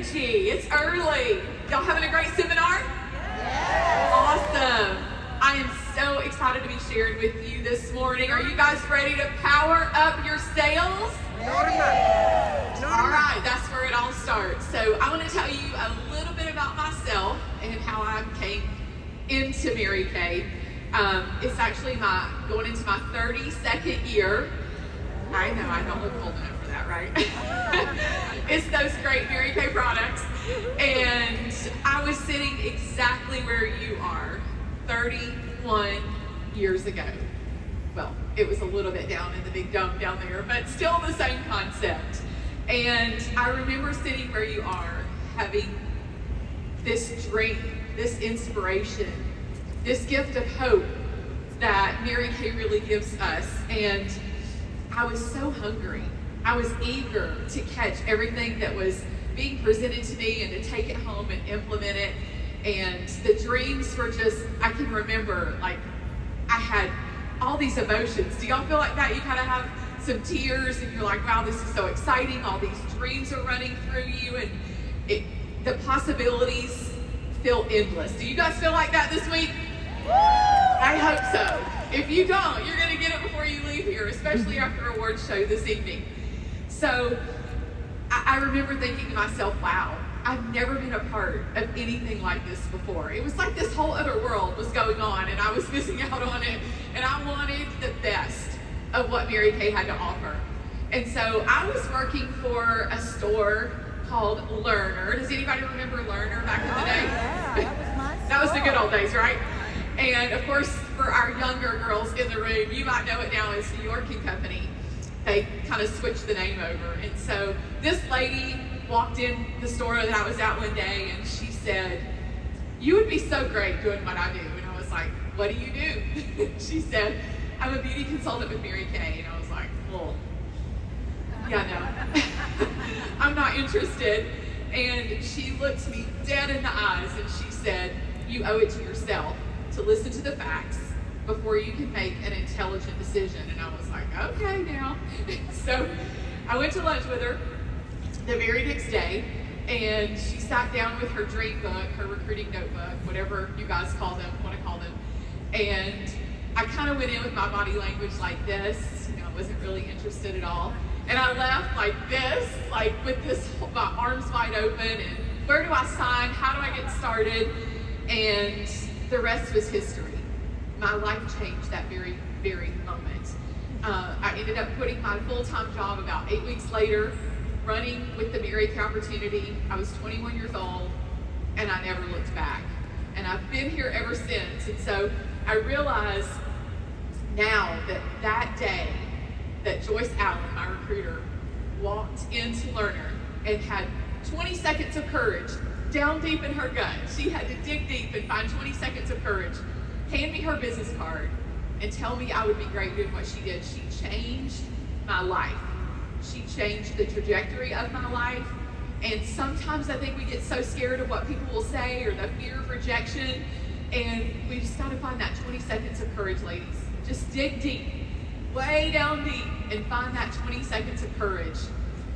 energy. It's early. Y'all having a great seminar? Yeah. Awesome. I am so excited to be sharing with you this morning. Are you guys ready to power up your sails? Yeah. All right, that's where it all starts. So I want to tell you a little bit about myself and how I came into Mary Kay. It's actually going into my 32nd year. I know, I don't look old enough for that, right? It's those great Mary Kay products. And I was sitting exactly where you are 31 years ago. Well, it was a little bit down in the big dome down there, but still the same concept. And I remember sitting where you are, having this dream, this inspiration, this gift of hope that Mary Kay really gives us. And I was so hungry. I was eager to catch everything that was being presented to me and to take it home and implement it. And the dreams were just, I can remember, like, I had all these emotions. Do y'all feel like that? You kind of have some tears and you're like, wow, this is so exciting. All these dreams are running through you and the possibilities feel endless. Do you guys feel like that this week? I hope so. If you don't, you're going to get it before you leave here, especially after awards show this evening. So I remember thinking to myself, wow, I've never been a part of anything like this before. It was like this whole other world was going on and I was missing out on it. And I wanted the best of what Mary Kay had to offer. And so I was working for a store called Learner. Does anybody remember Learner back in the day? Yeah, that was my store. That was the good old days, right? And of course, for our younger girls in the room, you might know it now as New York & Company. They kind of switched the name over. And so this lady walked in the store that I was at one day and she said, "You would be so great doing what I do." And I was like, "What do you do?" She said, "I'm a beauty consultant with Mary Kay." And I was like, well, yeah, no, I'm not interested. And she looked me dead in the eyes and she said, "You owe it to yourself to listen to the facts before you can make an intelligent decision." And I was like, okay now. So I went to lunch with her the very next day and she sat down with her dream book, her recruiting notebook, whatever you guys want to call them. And I kind of went in with my body language like this, I wasn't really interested at all. And I left like this, like with my arms wide open and where do I sign? How do I get started? And the rest was history. My life changed that very, very moment. I ended up quitting my full-time job about 8 weeks later, running with the Mary Kay opportunity. I was 21 years old, and I never looked back. And I've been here ever since. And so I realize now that day that Joyce Allen, my recruiter, walked into Learner and had 20 seconds of courage down deep in her gut. She had to dig deep and find 20 seconds of courage, hand me her business card, and tell me I would be great doing what she did. She changed my life. She changed the trajectory of my life. And sometimes I think we get so scared of what people will say or the fear of rejection. And we just got to find that 20 seconds of courage, ladies. Just dig deep, way down deep, and find that 20 seconds of courage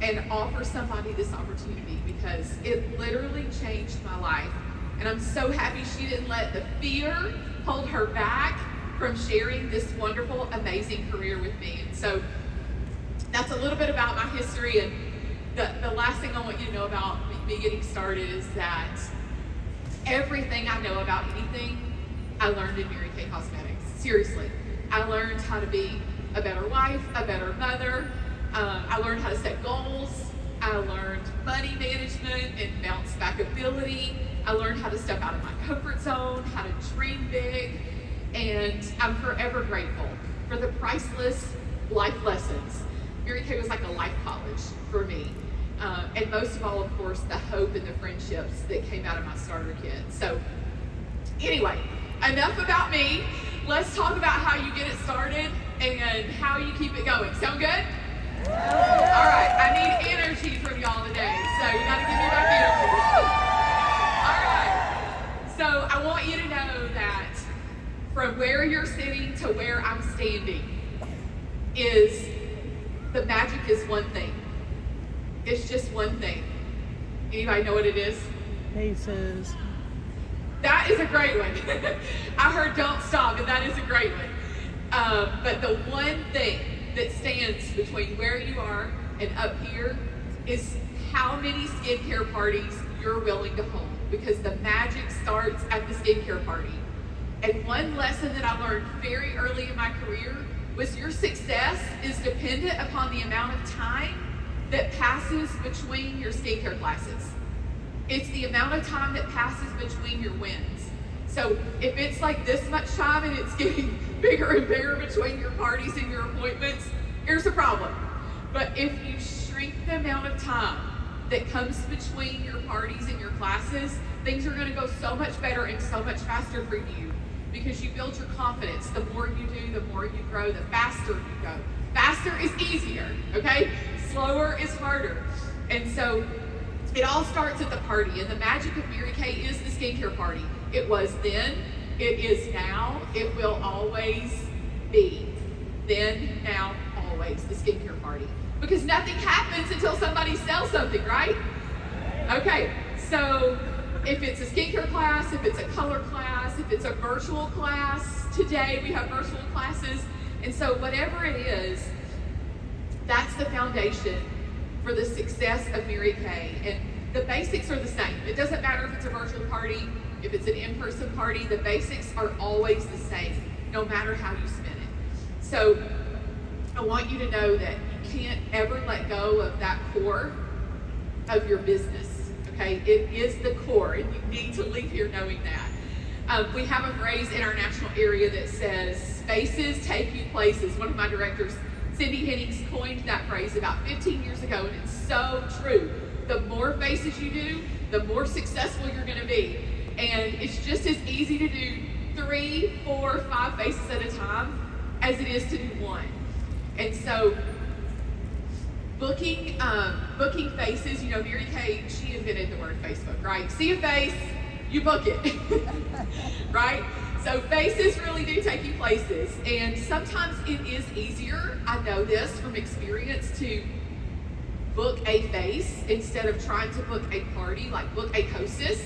and offer somebody this opportunity because it literally changed my life. And I'm so happy she didn't let the fear hold her back from sharing this wonderful, amazing career with me. And so that's a little bit about my history. And the last thing I want you to know about me getting started is that everything I know about anything, I learned in Mary Kay Cosmetics. Seriously. I learned how to be a better wife, a better mother. I learned how to set goals. I learned money management and bounce back ability. I learned how to step out of my comfort zone, how to dream big. And I'm forever grateful for the priceless life lessons. Mary Kay was like a life college for me. And most of all, of course, the hope and the friendships that came out of my starter kit. So anyway, enough about me. Let's talk about how you get it started and how you keep it going. Sound good? All right, I need energy from y'all today, so you gotta give me back energy. All right, so I want you to know that from where you're sitting to where I'm standing is the magic is one thing. It's just one thing. Anybody know what it is? Faces. That is a great one. I heard don't stop, and that is a great one. But the one thing that stands between where you are and up here is how many skincare parties you're willing to hold, because the magic starts at the skincare party. And one lesson that I learned very early in my career was your success is dependent upon the amount of time that passes between your skincare classes. It's the amount of time that passes between your wins. So if it's like this much time and it's getting bigger and bigger between your parties and your appointments, here's the problem. But if you shrink the amount of time that comes between your parties and your classes, things are going to go so much better and so much faster for you, because you build your confidence. The more you do, the more you grow, the faster you go. Faster is easier, okay? Slower is harder. And so it all starts at the party, and the magic of Mary Kay is the skincare party. It was then, it is now, it will always be. Then, now, always, the skincare party. Because nothing happens until somebody sells something, right? Okay, so if it's a skincare class, if it's a color class, if it's a virtual class, today we have virtual classes. And so whatever it is, that's the foundation for the success of Mary Kay. And the basics are the same. It doesn't matter if it's a virtual party, if it's an in-person party, the basics are always the same, no matter how you spin it. So I want you to know that you can't ever let go of that core of your business, okay? It is the core, and you need to leave here knowing that. We have a phrase in our national area that says, spaces take you places. One of my directors, Cindy Hennings, coined that phrase about 15 years ago, and it's so true. The more faces you do, the more successful you're gonna be. And it's just as easy to do 3, 4, 5 faces at a time as it is to do one. And so booking faces, you know, Mary Kay, she invented the word Facebook, right? See a face, you book it, right? So faces really do take you places. And sometimes it is easier, I know this from experience, to book a face instead of trying to book a party, like book a hostess,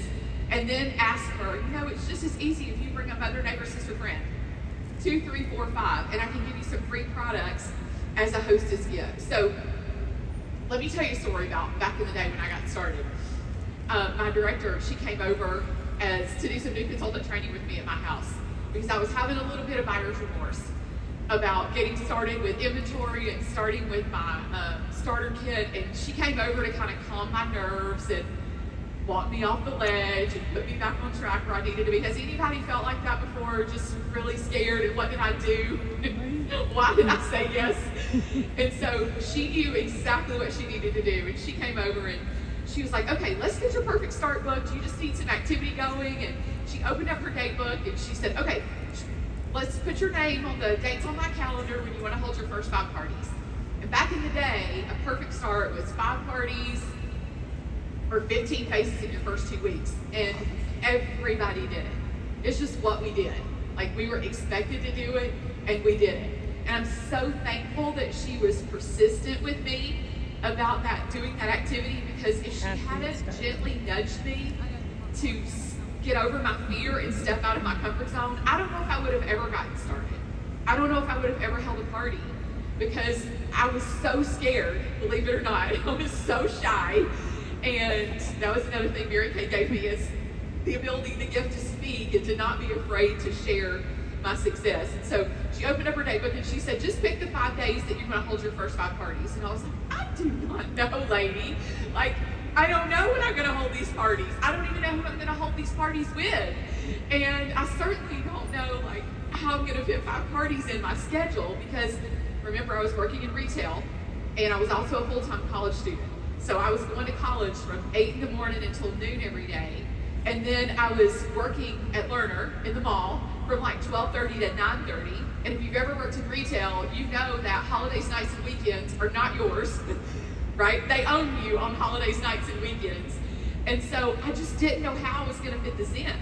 and then ask her, you know, it's just as easy if you bring a mother, neighbor, sister, friend. 2, 3, 4, 5, and I can give you some free products as a hostess gift. So let me tell you a story about back in the day when I got started. My director, she came over to do some new consultant training with me at my house, because I was having a little bit of buyer's remorse about getting started with inventory and starting with my starter kit. And she came over to kind of calm my nerves and walk me off the ledge and put me back on track where I needed to be. Has anybody felt like that before? Just really scared, and what did I do? Why did I say yes? And so she knew exactly what she needed to do, and she came over and she was like, okay, let's get your perfect start booked. You just need some activity going. And she opened up her date book and she said, okay, let's put your name on the dates on my calendar when you want to hold your first 5 parties. And back in the day, a perfect start was 5 parties or 15 faces in your first 2 weeks. And everybody did it. It's just what we did. Like, we were expected to do it, and we did it. And I'm so thankful that she was persistent with me about doing that activity, because if she hadn't gently nudged me to get over my fear and step out of my comfort zone, I don't know if I would have ever gotten started. I don't know if I would have ever held a party, because I was so scared, believe it or not. I was so shy. And that was another thing Mary Kay gave me, is the ability, the gift to speak and to not be afraid to share my success. And so she opened up her date book and she said, just pick the 5 days that you're going to hold your first 5 parties. And I was like, I do not know, lady. Like, I don't know when I'm going to hold these parties. I don't even know who I'm going to hold these parties with. And I certainly don't know, like, how I'm going to fit 5 parties in my schedule, because remember, I was working in retail and I was also a full-time college student. So I was going to college from 8 in the morning until noon every day. And then I was working at Lerner in the mall from like 12:30 to 9:30. And if you've ever worked in retail, you know that holidays, nights, and weekends are not yours, right? They own you on holidays, nights, and weekends. And so I just didn't know how I was going to fit this in.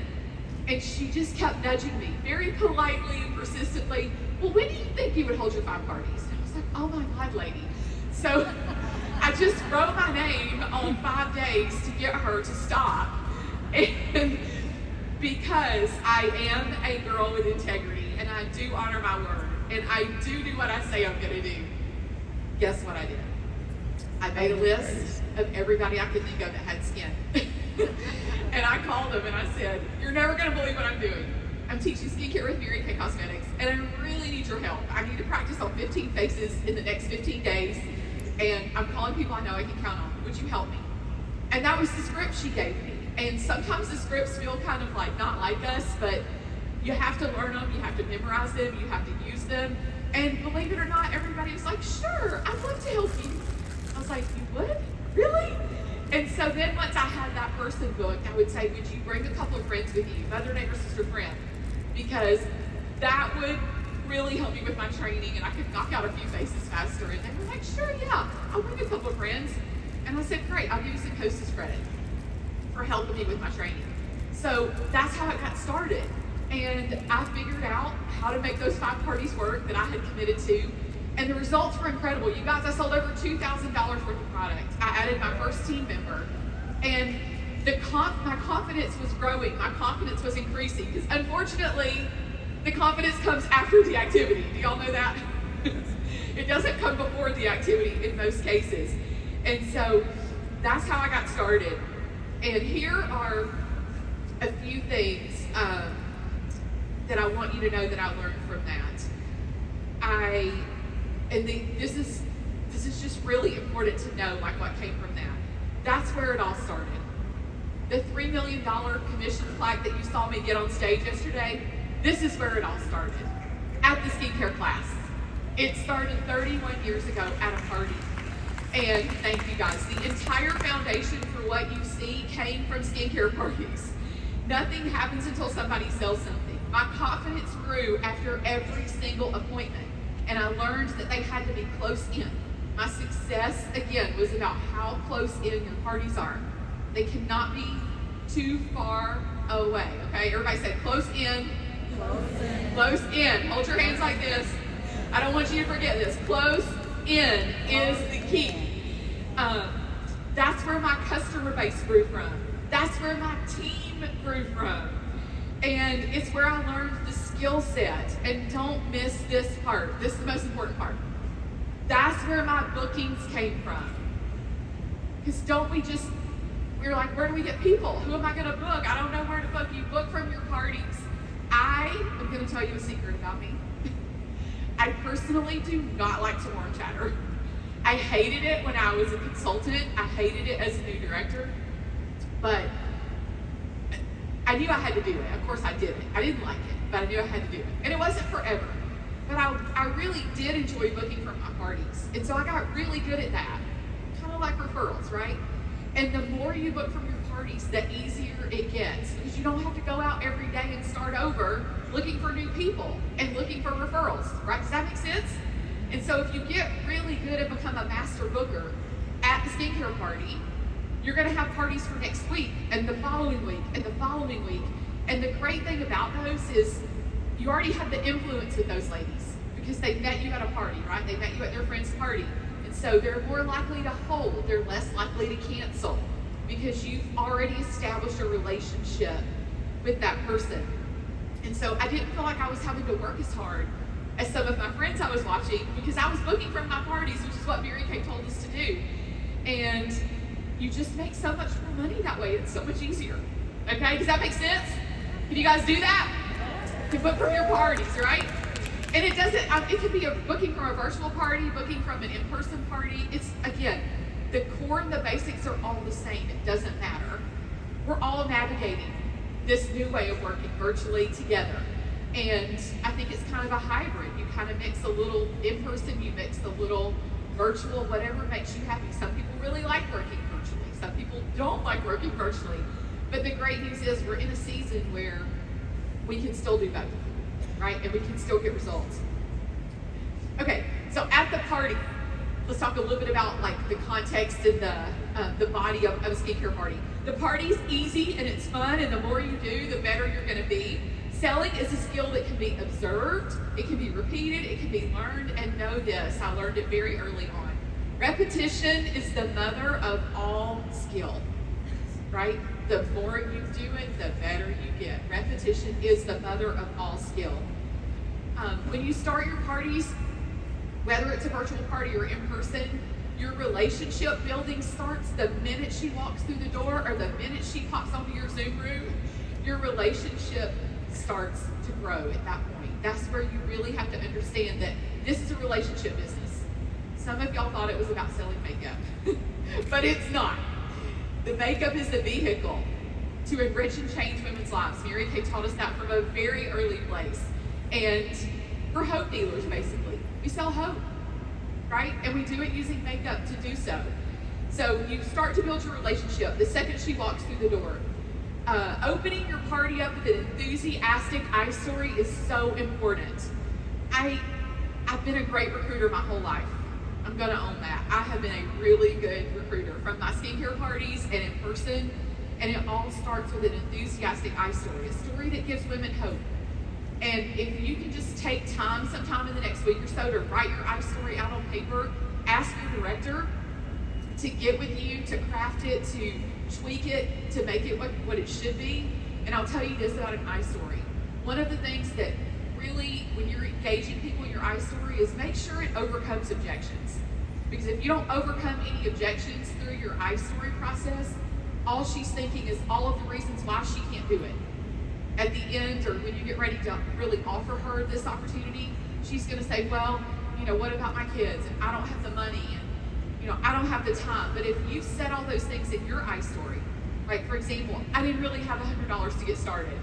And she just kept nudging me very politely and persistently. Well, when do you think you would hold your 5 parties? And I was like, oh my God, lady. So I I just wrote my name on 5 days to get her to stop. And because I am a girl with integrity and I do honor my word and I do what I say I'm gonna do, guess what I did? I made a list of everybody I could think of that had skin. And I called them and I said, you're never gonna believe what I'm doing. I'm teaching skincare with Mary Kay Cosmetics and I really need your help. I need to practice on 15 faces in the next 15 days and I'm calling people I know I can count on. Would you help me? And that was the script she gave me. And sometimes the scripts feel kind of like not like us, but you have to learn them, you have to memorize them, you have to use them. And believe it or not, everybody was like, sure, I'd love to help you. I was like, you would? Really? And so then once I had that person booked, I would say, would you bring a couple of friends with you, mother, neighbor, sister, friend? Because that would really help me with my training and I could knock out a few faces faster. And they were like, sure, yeah, I'll bring a couple of friends. And I said, great, I'll give you some hostess credit for helping me with my training. So that's how it got started. And I figured out how to make those 5 parties work that I had committed to. And the results were incredible. You guys, I sold over $2,000 worth of product. I added my first team member. And my confidence was growing. My confidence was increasing. Because unfortunately, the confidence comes after the activity. Do y'all know that? It doesn't come before the activity in most cases. And so that's how I got started. And here are a few things that I want you to know that I learned from that. This is just really important to know, like what came from that. That's where it all started. The $3 million commission plaque that you saw me get on stage yesterday, this is where it all started, at the skincare class. It started 31 years ago at a party. And thank you guys. The entire foundation for what you see came from skincare parties. Nothing happens until somebody sells something. My confidence grew after every single appointment. And I learned that they had to be close in. My success, again, was about how close in your parties are. They cannot be too far away, okay? Everybody say close in. Close in. Close in. Hold your hands like this. I don't want you to forget this. Close in is the key. That's where my customer base grew from. That's where my team grew from. And it's where I learned the skill set. And don't miss this part. This is the most important part. That's where my bookings came from. Because we're like, where do we get people? Who am I going to book? I don't know where to book. You book from your parties. I am going to tell you a secret about me. I personally do not like to warm chatter. I hated it when I was a consultant. I hated it as a new director. But I knew I had to do it. Of course I did it. I didn't like it, but I knew I had to do it. And it wasn't forever. But I really did enjoy booking from my parties. And so I got really good at that. Kind of like referrals, right? And the more you book from your parties, the easier it gets. Because you don't have to go out every day and start over looking for new people and looking for referrals, right? Does that make sense? And so if you get really good and become a master booker at the skincare party, you're gonna have parties for next week and the following week and the following week. And the great thing about those is you already have the influence with those ladies because they met you at a party, right? They met you at their friend's party. And so they're more likely to hold, they're less likely to cancel because you've already established a relationship with that person. And so I didn't feel like I was having to work as hard as some of my friends I was watching because I was booking from my parties, which is what Mary Kay told us to do. And you just make so much more money that way. It's so much easier. Okay, does that make sense? Can you guys do that? You book from your parties, right? And it doesn't, it could be a booking from a virtual party, booking from an in-person party. It's, again, the core and the basics are all the same. It doesn't matter. We're all navigating this new way of working virtually together. And I think it's kind of a hybrid. You kind of mix a little in-person, you mix a little virtual, whatever makes you happy. Some people really like working virtually. Some people don't like working virtually. But the great news is we're in a season where we can still do both, right? And we can still get results. Okay, so at the party, let's talk a little bit about like the context and the body of a skincare party. The party's easy and it's fun, and the more you do, the better you're gonna be. Selling is a skill that can be observed, it can be repeated, it can be learned, and know this, I learned it very early on. Repetition is the mother of all skill, right? The more you do it, the better you get. Repetition is the mother of all skill. When you start your parties, whether it's a virtual party or in person, your relationship building starts the minute she walks through the door or the minute she pops onto your Zoom room. Your relationship starts to grow at that point. That's where you really have to understand that this is a relationship business. Some of y'all thought it was about selling makeup, but it's not. The makeup is the vehicle to enrich and change women's lives. Mary Kay taught us that from a very early place. And we're hope dealers, basically. We sell hope, right? And we do it using makeup to do so. So you start to build your relationship the second she walks through the door. Opening your party up with an enthusiastic I story is so important. I've been a great recruiter my whole life. I'm gonna own that. I have been a really good recruiter from my skincare parties and in person, and it all starts with an enthusiastic I story, a story that gives women hope. And if you can just take time sometime in the next week or so to write your I story out on paper, ask your director to get with you, to craft it, to tweak it, to make it what it should be. And I'll tell you this about an I story. One of the things that really, when you're engaging people in your I story, is make sure it overcomes objections. Because if you don't overcome any objections through your I story process, all she's thinking is all of the reasons why she can't do it. At the end, or when you get ready to really offer her this opportunity, she's going to say, well, what about my kids? And I don't have the money, and I don't have the time. But if you said all those things in your I story, like for example, I didn't really have $100 to get started,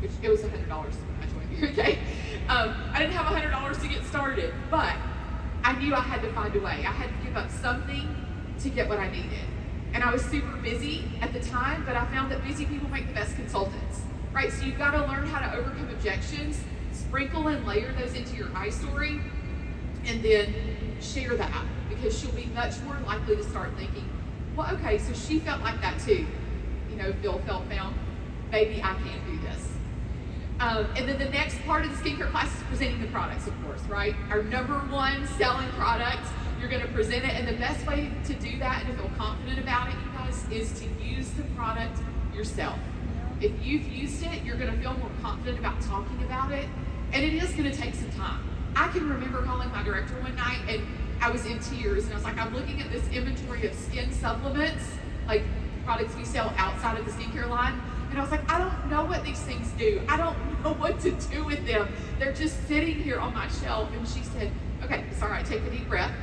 which it was $100 when I joined you, okay? I didn't have $100 to get started, but I knew I had to find a way. I had to give up something to get what I needed. And I was super busy at the time, but I found that busy people make the best consultants. Right, so you've got to learn how to overcome objections, sprinkle and layer those into your I story, and then share that, because she'll be much more likely to start thinking, well, okay, so she felt like that too. Phil felt found, maybe I can do this. And then the next part of the skincare class is presenting the products, of course, right? Our number one selling product, you're going to present it, and the best way to do that and to feel confident about it, you guys, is to use the product yourself. If you've used it, you're going to feel more confident about talking about it, and it is going to take some time. I can remember calling my director one night, and I was in tears, and I was like, I'm looking at this inventory of skin supplements, like products we sell outside of the skincare line, and I was like, I don't know what these things do. I don't know what to do with them. They're just sitting here on my shelf. And she said, okay, it's all right, take a deep breath.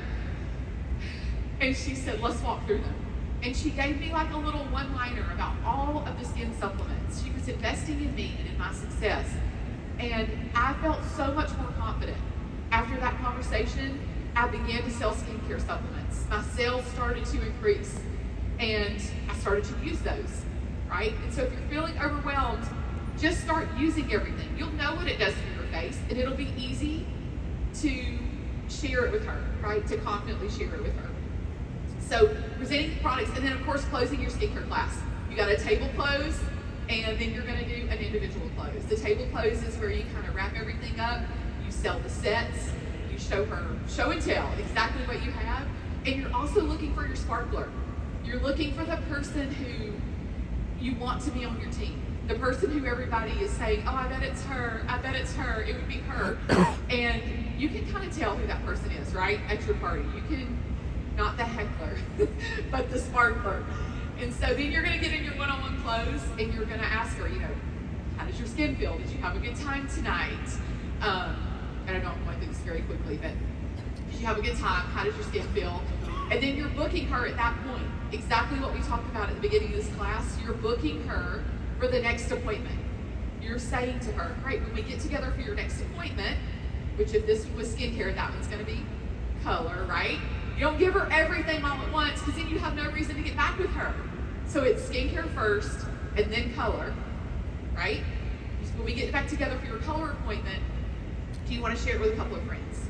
And she said, let's walk through them. And she gave me like a little one-liner about all of the skin supplements. She was investing in me and in my success. And I felt so much more confident. After that conversation, I began to sell skincare supplements. My sales started to increase, and I started to use those, right? And so if you're feeling overwhelmed, just start using everything. You'll know what it does for your face, and it'll be easy to share it with her, right? To confidently share it with her. So presenting the products, and then of course closing your skincare class. You got a table close, and then you're gonna do an individual close. The table close is where you kind of wrap everything up, you sell the sets, you show her, show and tell exactly what you have, and you're also looking for your sparkler. You're looking for the person who you want to be on your team. The person who everybody is saying, oh, I bet it's her, it would be her. And you can kind of tell who that person is, right, at your party. You can, not the heckler, but the sparkler. And so then you're gonna get in your one-on-one close, and you're gonna ask her, how does your skin feel? Did you have a good time tonight? And I don't want to do this very quickly, but did you have a good time? How does your skin feel? And then you're booking her at that point. Exactly what we talked about at the beginning of this class. You're booking her for the next appointment. You're saying to her, great, when we get together for your next appointment, which if this was skincare, that one's gonna be color, right? You don't give her everything all at once, because then you have no reason to get back with her. So it's skincare first, and then color, right? When we get back together for your color appointment, do you want to share it with a couple of friends?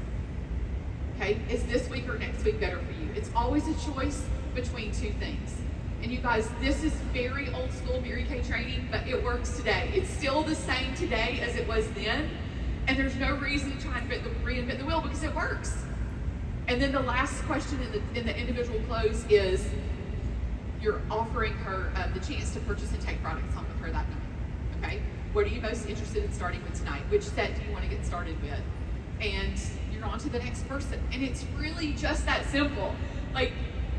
Okay, is this week or next week better for you? It's always a choice between two things. And you guys, this is very old school Mary Kay training, but it works today. It's still the same today as it was then, and there's no reason to try and reinvent the wheel, because it works. And then the last question in the individual close is you're offering her the chance to purchase and take products home with her that night. Okay? What are you most interested in starting with tonight? Which set do you want to get started with? And you're on to the next person. And it's really just that simple. Like,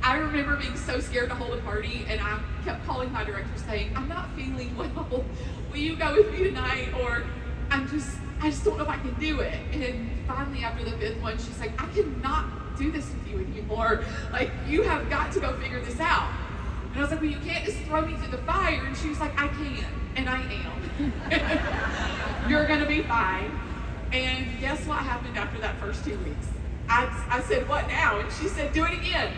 I remember being so scared to hold a party, and I kept calling my director saying, I'm not feeling well. Will you go with me tonight? Or I just don't know if I can do it. And finally, after the 5th one, she's like, I cannot do this with you anymore. Like, you have got to go figure this out. And I was like, well, you can't just throw me through the fire. And she was like, I can, and I am. You're gonna be fine. And guess what happened after that first 2 weeks? I said, what now? And she said, do it again.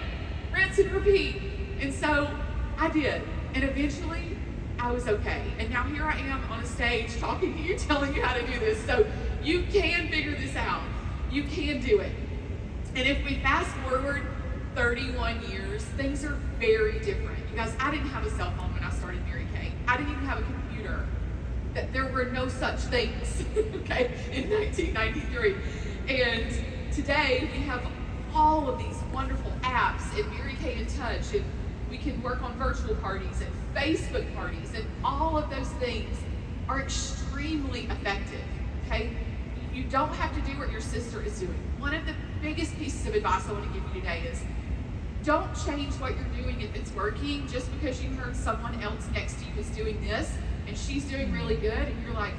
Rinse and repeat. And so I did. And eventually, I was okay. And now here I am on a stage talking to you, telling you how to do this. So you can figure this out. You can do it. And if we fast forward 31 years, things are very different. You guys, I didn't have a cell phone when I started Mary Kay. I didn't even have a computer. That there were no such things, okay, in 1993. And today we have all of these wonderful apps and Mary Kay in Touch, and we can work on virtual parties and Facebook parties, and all of those things are extremely effective, okay? You don't have to do what your sister is doing. One of the biggest pieces of advice I want to give you today is don't change what you're doing if it's working just because you heard someone else next to you is doing this and she's doing really good, and you're like,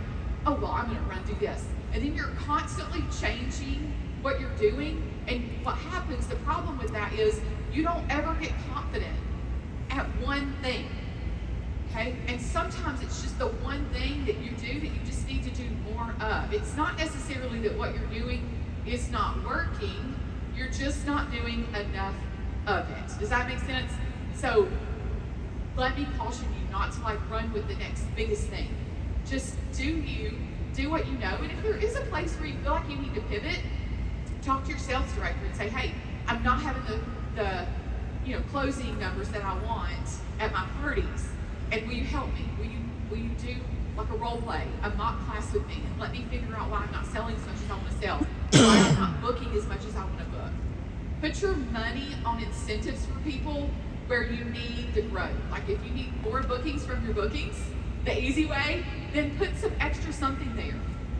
oh, well, I'm going to run through this. And then you're constantly changing what you're doing, and what happens, the problem with that is you don't ever get confident at one thing, okay? And sometimes it's just the one thing that you do that you just need to do more of. It's not necessarily that what you're doing is not working, you're just not doing enough of it. Does that make sense? So let me caution you not to like run with the next biggest thing. Just do what you know. And if there is a place where you feel like you need to pivot, talk to your sales director and say, hey, I'm not having the closing numbers that I want at my parties. And will you help me? Will you do like a role play, a mock class with me, and let me figure out why I'm not selling as much as I want to sell, why I'm not booking as much as I want to book. Put your money on incentives for people where you need the growth. Like if you need more bookings from your bookings, the easy way, then put some extra something there,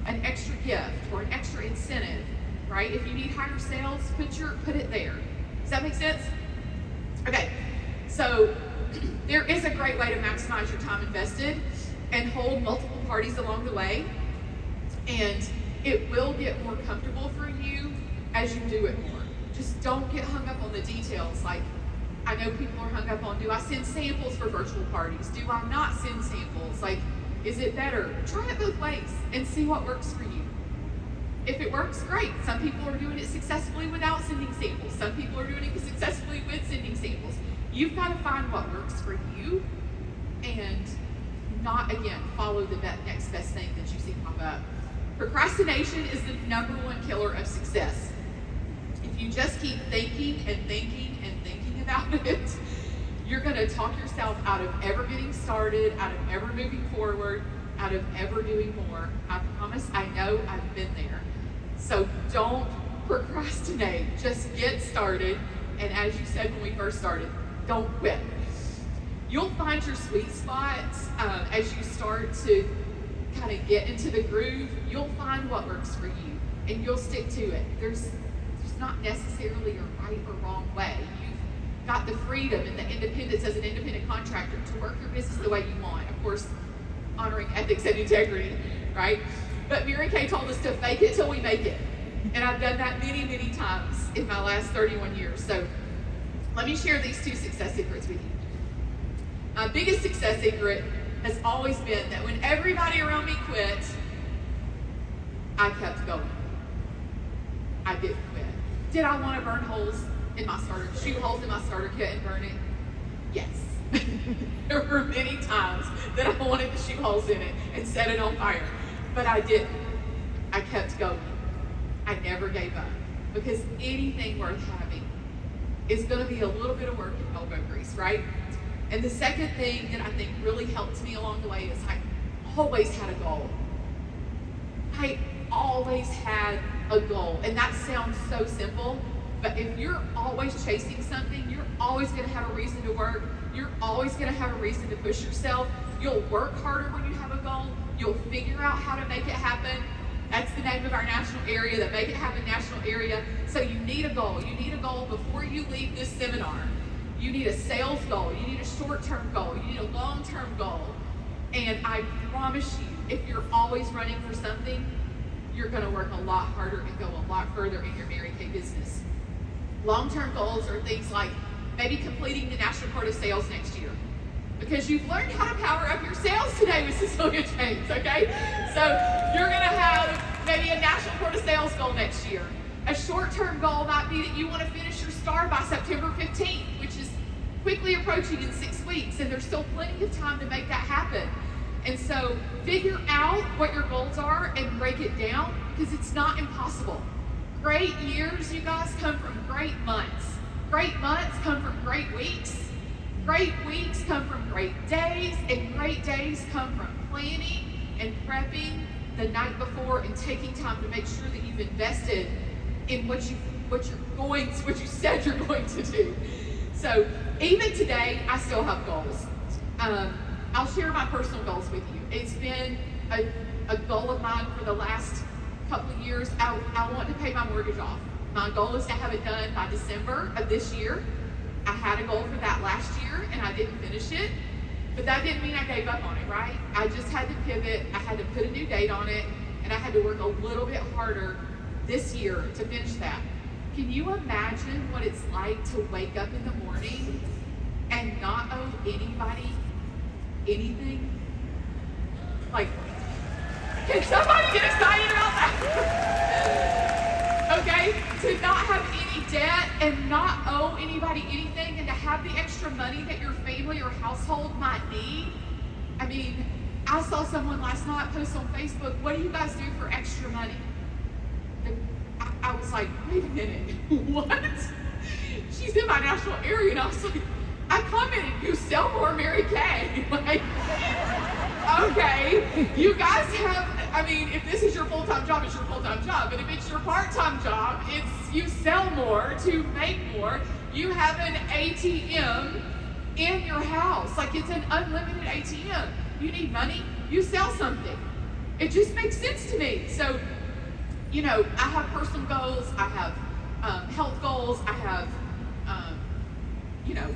an extra gift or an extra incentive, right? If you need higher sales, put it there. Does that make sense? Okay, so there is a great way to maximize your time invested and hold multiple parties along the way, and it will get more comfortable for you as you do it more. Just don't get hung up on the details. Like, I know people are hung up on, do I send samples for virtual parties? Do I not send samples? Like, is it better? Try it both ways and see what works for you. If it works, great. Some people are doing it successfully without sending samples. Some people are doing it successfully with sending samples. You've got to find what works for you and not, again, follow the next best thing that you see pop up. Procrastination is the #1 killer of success. If you just keep thinking and thinking and thinking about it, you're going to talk yourself out of ever getting started, out of ever moving forward, out of ever doing more. I promise, I know, I've been there. So don't procrastinate. Just get started. And as you said when we first started, don't quit. You'll find your sweet spots as you start to kind of get into the groove. You'll find what works for you, and you'll stick to it. There's not necessarily a right or wrong way. You've got the freedom and the independence as an independent contractor to work your business the way you want. Of course, honoring ethics and integrity, right? But Mary Kay told us to fake it till we make it. And I've done that many, many times in my last 31 years. So let me share these 2 success secrets with you. My biggest success secret has always been that when everybody around me quit, I kept going. I didn't quit. Did I want to burn holes in my starter, shoot holes in my starter kit and burn it? Yes. There were many times that I wanted to shoot holes in it and set it on fire, but I didn't. I kept going. I never gave up, because anything worth having is going to be a little bit of work and elbow grease, right? And the second thing that I think really helped me along the way is I always had a goal. I always had a goal, and that sounds so simple, but But if you're always chasing something, you're always going to have a reason to work. You're always going to have a reason to push yourself. You'll work harder when you have a goal. You'll figure out how to make it happen. That's the name of our national area, the Make It Happen National Area. So you need a goal. You need a goal before you leave this seminar. You need a sales goal. You need a short-term goal. You need a long-term goal. And I promise you, if you're always running for something, you're going to work a lot harder and go a lot further in your Mary Kay business. Long-term goals are things like maybe completing the National Court of Sales next year, because you've learned how to power up your sales today with Cecilia James, okay? So you're going to have maybe a National Court of Sales goal next year. A short-term goal might be that you want to finish your STAR by September 15th, which is quickly approaching in 6 weeks, and there's still plenty of time to make that happen. And so figure out what your goals are and break it down, because it's not impossible. Great years, you guys, come from great months. Great months come from great weeks. Great weeks come from great days, and great days come from planning and prepping the night before and taking time to make sure that you've invested in what you said you're going to do. So even today, I still have goals. I'll share my personal goals with you. It's been a goal of mine for the last couple of years. I want to pay my mortgage off. My goal is to have it done by December of this year. I had a goal for that last year and I didn't finish it, but that didn't mean I gave up on it, right? I just had to pivot. I had to put a new date on it, and I had to work a little bit harder this year to finish that. Can you imagine what it's like to wake up in the morning and not owe anybody anything? Like, can somebody get excited about that? Okay, to not have any debt and not owe anybody anything, and to have the extra money that your family or household might need. I mean, I saw someone last night post on Facebook, what do you guys do for extra money? And I was like, wait a minute, what? She's in my national area, and I was like, I commented, you sell more Mary Kay. Like, okay, you guys have, I mean, if this is your full-time job, it's your full-time job. But if it's your part-time job, it's you sell more to make more. You have an ATM in your house. Like, it's an unlimited ATM. You need money, you sell something. It just makes sense to me. So, you know, I have personal goals. I have health goals. I have,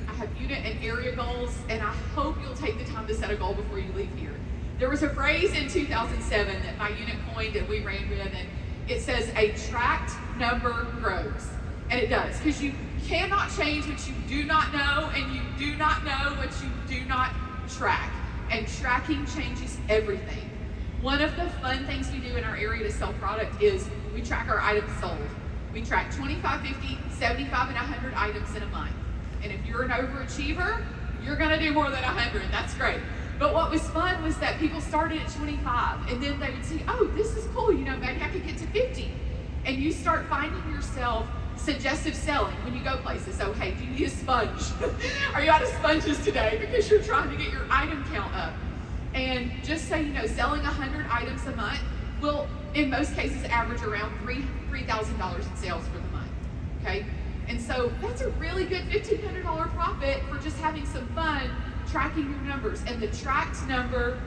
I have unit and area goals. And I hope you'll take the time to set a goal before you leave here. There was a phrase in 2007 that my unit coined and we ran with, and it says, a tracked number grows. And it does, because you cannot change what you do not know, and you do not know what you do not track. And tracking changes everything. One of the fun things we do in our area to sell product is we track our items sold. We track 25, 50, 75, and 100 items in a month. And if you're an overachiever, you're gonna do more than 100, that's great. But what was fun was that people started at 25, and then they would see, oh, this is cool, maybe I could get to 50. And you start finding yourself suggestive selling when you go places. So, hey, do you need a sponge? Are you out of sponges today? Because you're trying to get your item count up. And just so you know, selling 100 items a month will, in most cases, average around $3,000 in sales for the month, okay? And so that's a really good $1,500 profit for just having some fun tracking your numbers. And the tracked number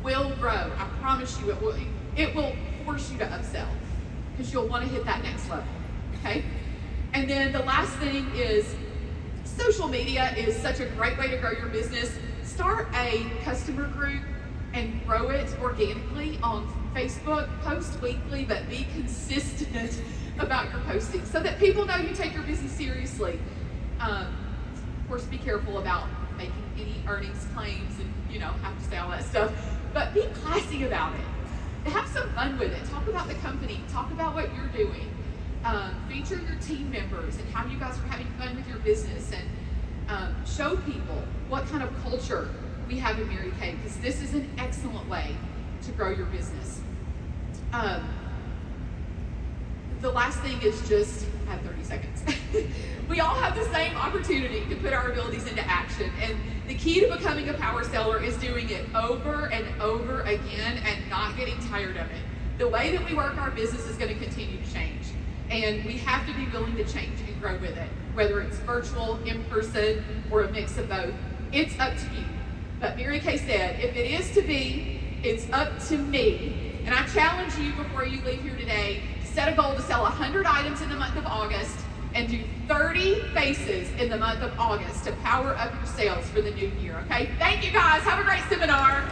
will grow. I promise you it will force you to upsell, because you'll want to hit that next level, okay? And then the last thing is social media is such a great way to grow your business. Start a customer group and grow it organically on Facebook. Post weekly, but be consistent about your posting so that people know you take your business seriously. Of course, be careful about making any earnings claims and, have to say all that stuff. But be classy about it. Have some fun with it. Talk about the company. Talk about what you're doing. Feature your team members and how you guys are having fun with your business, and show people what kind of culture we have in Mary Kay, because this is an excellent way to grow your business. The last thing is just, I have 30 seconds. We all have the same opportunity to put our abilities into action, and the key to becoming a power seller is doing it over and over again and not getting tired of it. The way that we work our business is going to continue to change. And we have to be willing to change and grow with it, whether it's virtual, in person, or a mix of both. It's up to you. But Mary Kay said, if it is to be, it's up to me. And I challenge you before you leave here today to set a goal to sell 100 items in the month of August and do 30 faces in the month of August to power up your sales for the new year, okay? Thank you guys. Have a great seminar.